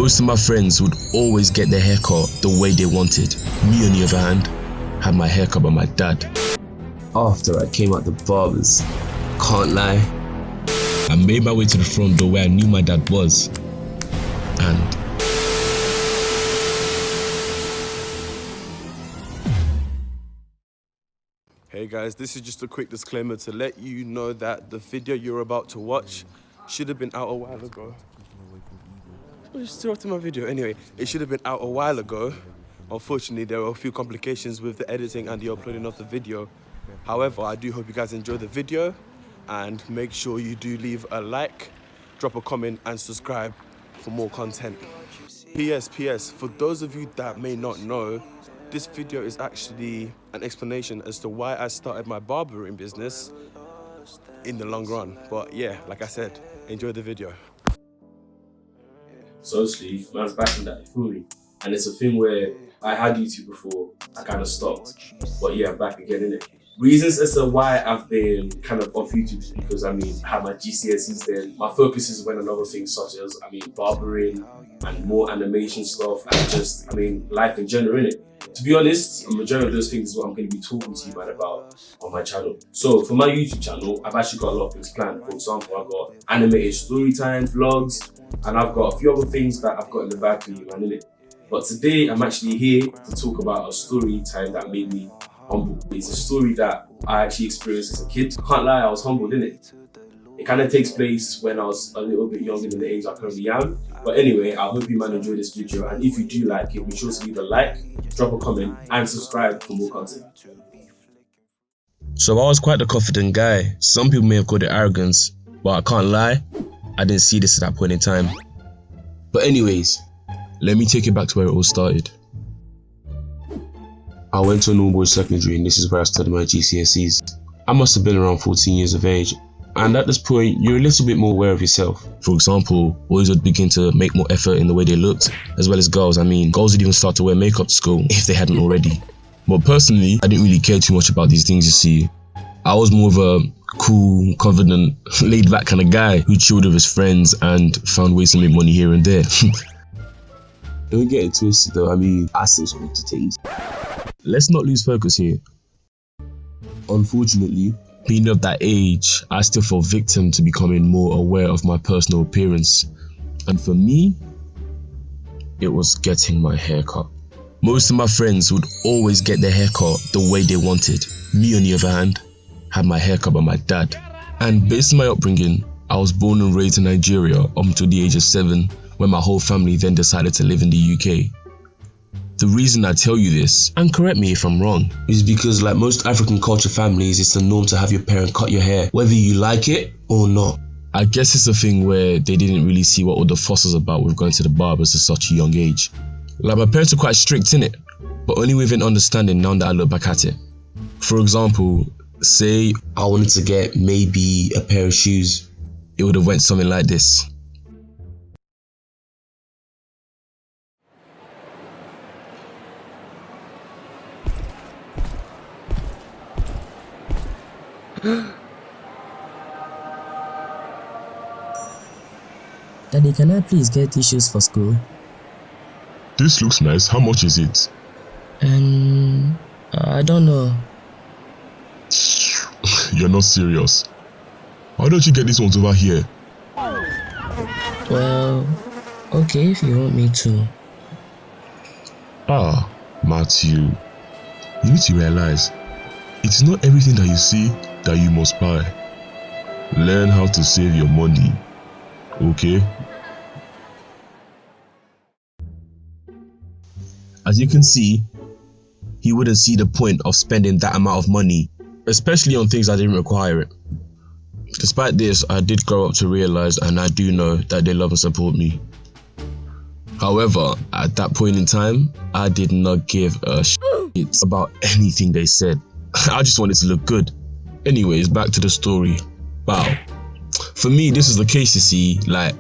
Most of my friends would always get their haircut the way they wanted. Me, on the other hand, had my haircut by my dad. After I came out the barbers, can't lie, I made my way to the front door where I knew my dad was. And hey guys, this is just a quick disclaimer to let you know that the video you're about to watch should have been out a while ago. Just interrupting my video. Anyway, it should have been out a while ago. Unfortunately, there were a few complications with the editing and the uploading of the video. However, I do hope you guys enjoy the video and make sure you do leave a like, drop a comment and subscribe for more content. PS, for those of you that may not know, this video is actually an explanation as to why I started my barbering business in the long run. But yeah, like I said, enjoy the video. So obviously, man's back in that fully. And it's a thing where I had YouTube before, I kind of stopped. But yeah, I'm back again, innit? Reasons as to why I've been kind of off YouTube is because, I had my GCSEs then. My focus is on other things such as, barbering and more animation stuff and just, life in general, innit? To be honest, a majority of those things is what I'm going to be talking to you about on my channel. So for my YouTube channel, I've actually got a lot of things planned. For example, I've got animated storytime, vlogs, and I've got a few other things that I've got in the bag for you, man, innit? But today, I'm actually here to talk about a story time that made me humble. It's a story that I actually experienced as a kid. I can't lie, I was humbled, innit? It kind of takes place when I was a little bit younger than the age I currently am. But anyway, I hope you man enjoy this video, and if you do like it, be sure to leave a like, drop a comment, and subscribe for more content. so I was quite a confident guy. Some people may have called it arrogance, but I can't lie, I didn't see this at that point in time. But anyways, let me take you back to where it all started. I went to a normal boys secondary, and this is where I studied my GCSEs. I must have been around 14 years of age. And at this point, you're a little bit more aware of yourself. For example, boys would begin to make more effort in the way they looked, as well as girls. Girls would even start to wear makeup to school if they hadn't already. But personally, I didn't really care too much about these things, you see. I was more of a cool, confident, laid-back kind of guy who chilled with his friends and found ways to make money here and there. Don't get it twisted though, I still spoke to things. Let's not lose focus here. Unfortunately, being of that age, I still fell victim to becoming more aware of my personal appearance. And for me, it was getting my haircut. Most of my friends would always get their haircut the way they wanted. Me, on the other hand, had my haircut by my dad. And based on my upbringing, I was born and raised in Nigeria up until the age of 7, when my whole family then decided to live in the UK. The reason I tell you this, and correct me if I'm wrong, is because like most African culture families, it's the norm to have your parent cut your hair, whether you like it or not. I guess it's a thing where they didn't really see what all the fuss was about with going to the barbers at such a young age. Like my parents were quite strict innit, but only with an understanding now that I look back at it. For example, say I wanted to get maybe a pair of shoes, it would have went something like this. Daddy, can I please get tissues for school? This looks nice. How much is it? I don't know. You're not serious. Why don't you get these ones over here? Well, okay if you want me to. Matthew, you need to realize it's not everything that you see that you must buy. Learn how to save your money, okay? As you can see, he wouldn't see the point of spending that amount of money, especially on things that didn't require it. Despite this, I did grow up to realize, and I do know, that they love and support me. However, at that point in time, I did not give a shit about anything they said. I just wanted to look good. Anyways, back to the story. Wow. For me, this is the case, you see. Like,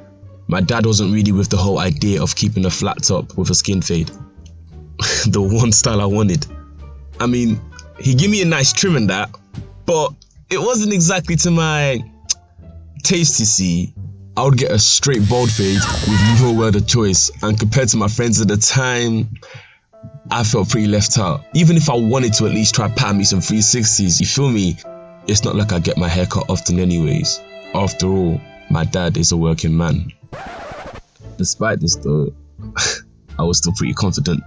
my dad wasn't really with the whole idea of keeping a flat top with a skin fade. The one style I wanted. I mean, he gave me a nice trim and that, but it wasn't exactly to my taste, you see. I would get a straight bald fade with no word of choice, and compared to my friends at the time, I felt pretty left out. Even if I wanted to at least try pattern me some 360s, you feel me? It's not like I get my hair cut often anyways. After all, my dad is a working man. Despite this though, I was still pretty confident.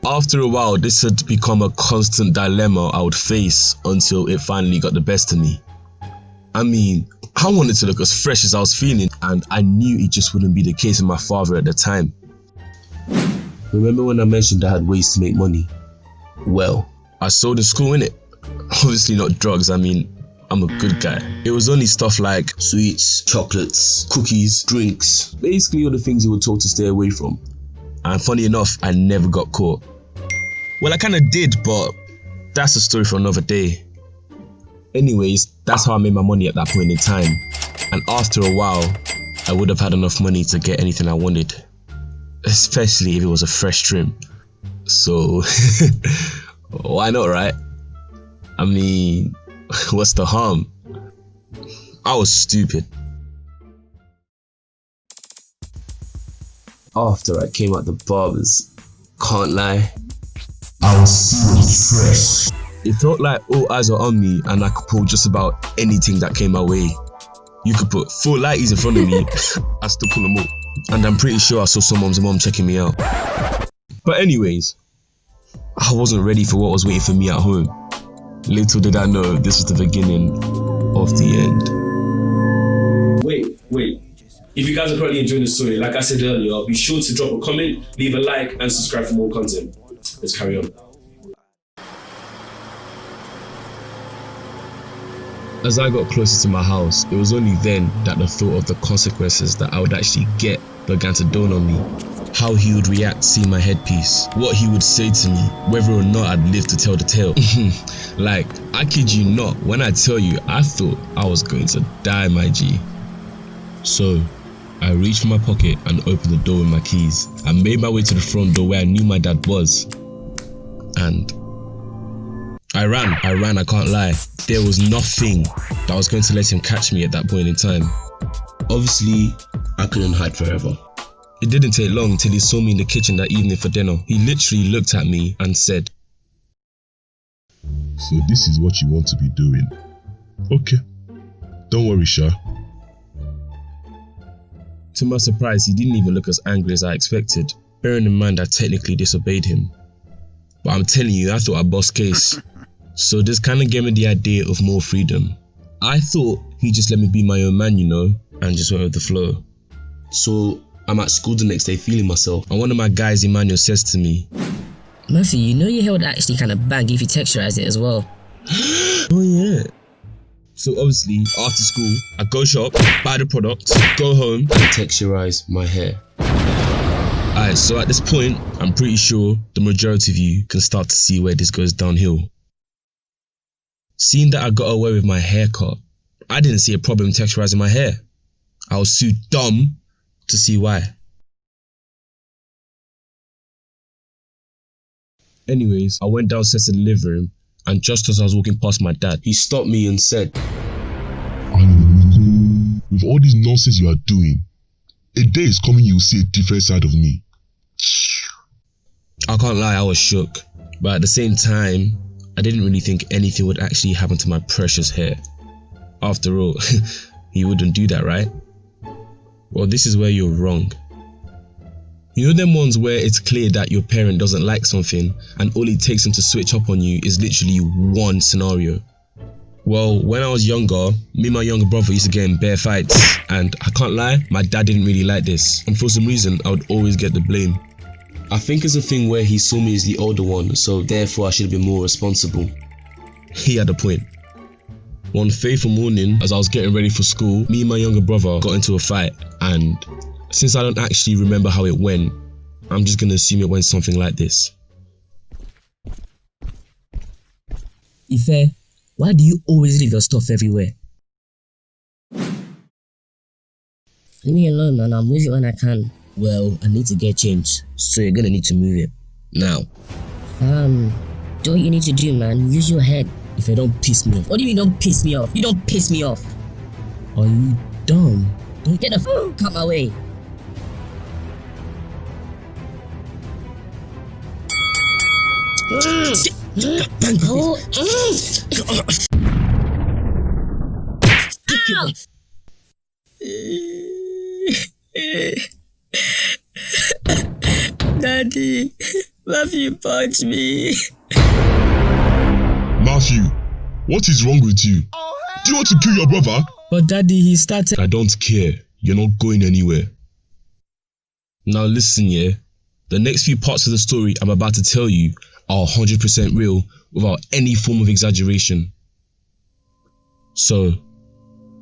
After a while, this had become a constant dilemma I would face until it finally got the best of me. I mean, I wanted to look as fresh as I was feeling, and I knew it just wouldn't be the case with my father at the time. Remember when I mentioned I had ways to make money? Well, I sold in school, innit? Obviously not drugs, I mean, I'm a good guy. It was only stuff like sweets, chocolates, cookies, drinks, basically all the things you were told to stay away from. And funny enough, I never got caught. Well, I kinda did, but that's a story for another day. Anyways, that's how I made my money at that point in time. And after a while, I would have had enough money to get anything I wanted. Especially if it was a fresh trim. So, why not, right? I mean, what's the harm? I was stupid. After I came out the barbers, can't lie, I was so fresh. It felt like all eyes were on me and I could pull just about anything that came my way. You could put 4 lighties in front of me, I'd still pull them all. And I'm pretty sure I saw someone's mom checking me out. But anyways, I wasn't ready for what was waiting for me at home. Little did I know this was the beginning of the end. Wait. If you guys are currently enjoying the story, like I said earlier, be sure to drop a comment, leave a like, and subscribe for more content. Let's carry on. As I got closer to my house, it was only then that the thought of the consequences that I would actually get began to dawn on me. How he would react seeing my headpiece, what he would say to me, whether or not I'd live to tell the tale. Like, I kid you not, when I tell you, I thought I was going to die, my G. So, I reached for my pocket and opened the door with my keys. I made my way to the front door where I knew my dad was. And I ran, I can't lie. There was nothing that was going to let him catch me at that point in time. Obviously, I couldn't hide forever. It didn't take long until he saw me in the kitchen that evening for dinner. He literally looked at me and said, So this is what you want to be doing? Okay. Don't worry, Sha. To my surprise, he didn't even look as angry as I expected, bearing in mind I technically disobeyed him. But I'm telling you, I thought I bossed case. So this kind of gave me the idea of more freedom. I thought he'd just let me be my own man, you know, and just went with the flow. So I'm at school the next day feeling myself, and one of my guys, Emmanuel, says to me, Murphy, you know your hair would actually kind of bang if you texturize it as well. Oh yeah. So obviously, after school, I go shop, buy the product, go home, and texturize my hair. Alright, so at this point, I'm pretty sure the majority of you can start to see where this goes downhill. Seeing that I got away with my haircut, I didn't see a problem texturizing my hair. I was too dumb to see why. Anyways, I went downstairs to the living room, and just as I was walking past my dad, he stopped me and said, With all this nonsense you are doing, a day is coming you will see a different side of me. I can't lie, I was shook. But at the same time, I didn't really think anything would actually happen to my precious hair. After all, he wouldn't do that, right? Well, this is where you're wrong. You know them ones where it's clear that your parent doesn't like something and all it takes them to switch up on you is literally one scenario? Well, when I was younger, me and my younger brother used to get in bare fights, and I can't lie, my dad didn't really like this, and for some reason I would always get the blame. I think it's a thing where he saw me as the older one, so therefore I should have been more responsible. He had a point. One fateful morning, as I was getting ready for school, me and my younger brother got into a fight, and since I don't actually remember how it went, I'm just gonna assume it went something like this. Ife, why do you always leave your stuff everywhere? Leave me alone, man. I'll move it when I can. Well, I need to get changed, so you're gonna need to move it. Now. Do what you need to do, man. Use your head. If I don't piss me off. What do you mean don't piss me off? You don't piss me off. Are you dumb? Get the out my way. Oh. Daddy, Matthew punched me. Matthew, what is wrong with you? Do you want to kill your brother? But Daddy, he started. I don't care. You're not going anywhere. Now listen, yeah. The next few parts of the story I'm about to tell you are 100% real without any form of exaggeration. So,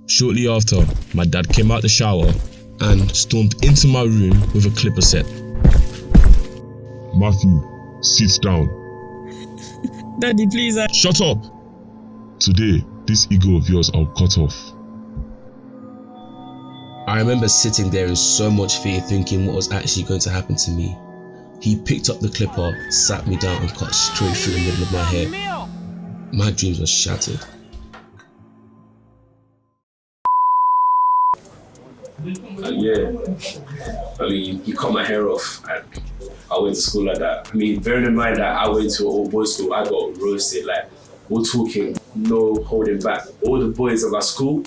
shortly after, my dad came out the shower and stormed into my room with a clipper set. Matthew, sit down. Daddy, please. Shut up! Today, this ego of yours I'll cut off. I remember sitting there in so much fear thinking what was actually going to happen to me. He picked up the clipper, sat me down and cut straight through the middle of my hair. My dreams were shattered. Yeah, I mean, he cut my hair off and I went to school like that. I mean, bearing in mind that I went to an all boys school, I got roasted. Like, we're talking, no holding back. All the boys at my school,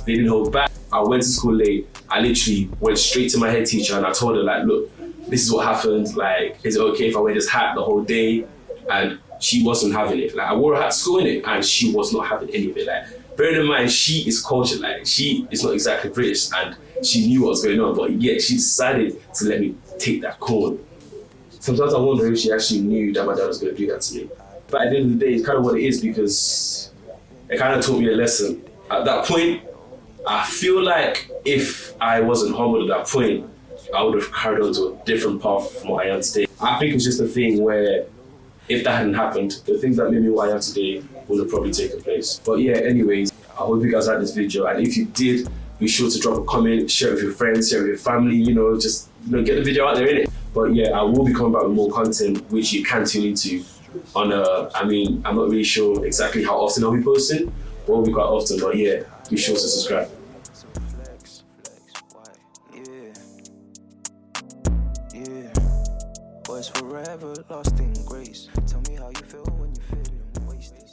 they didn't hold back. I went to school late. I literally went straight to my head teacher and I told her, like, look, this is what happened. Like, is it okay if I wear this hat the whole day? And she wasn't having it. Like, I wore a hat to school in it and she was not having any of it. Like, bearing in mind, she is cultured. Like, she is not exactly British and she knew what was going on, but yet she decided to let me take that call. Sometimes I wonder if she actually knew that my dad was going to do that to me. But at the end of the day, it's kind of what it is because it kind of taught me a lesson. At that point, I feel like if I wasn't humbled at that point, I would have carried on to a different path from what I am today. I think it's just a thing where if that hadn't happened, the things that made me what I am today would have probably taken place. But yeah, anyways, I hope you guys liked this video. And if you did, be sure to drop a comment, share it with your friends, share it with your family, just get the video out there, innit? But yeah, I will be coming back with more content, which you can tune into on I'm not really sure exactly how often I'll be posting. It won't be quite often, but yeah, be sure to subscribe. Forever lost in grace. Tell me how you feel when you're feeling wasted.